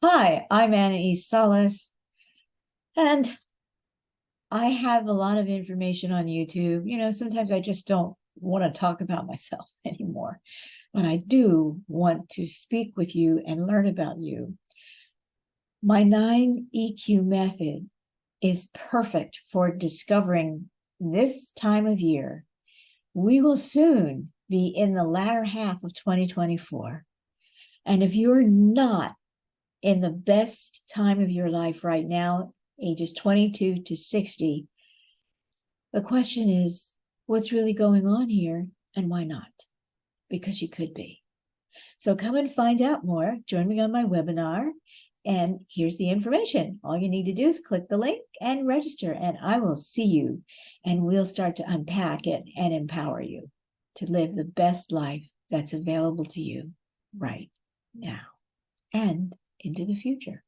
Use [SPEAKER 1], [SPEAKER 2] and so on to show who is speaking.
[SPEAKER 1] Hi, I'm Anaiis Salles, and I have a lot of information on YouTube. Sometimes I just don't want to talk about myself anymore, but I do want to speak with you and learn about you. My 9 EQ method is perfect for discovering this time of year. We will soon be in the latter half of 2024. And if you're not in the best time of your life right now, ages 22 to 60, the question is, what's really going on here and why not? Because you could be. So come and find out more. Join me on my webinar. And here's the information. All you need to do is click the link and register, and I will see you. And we'll start to unpack it and empower you to live the best life that's available to you right now and into the future.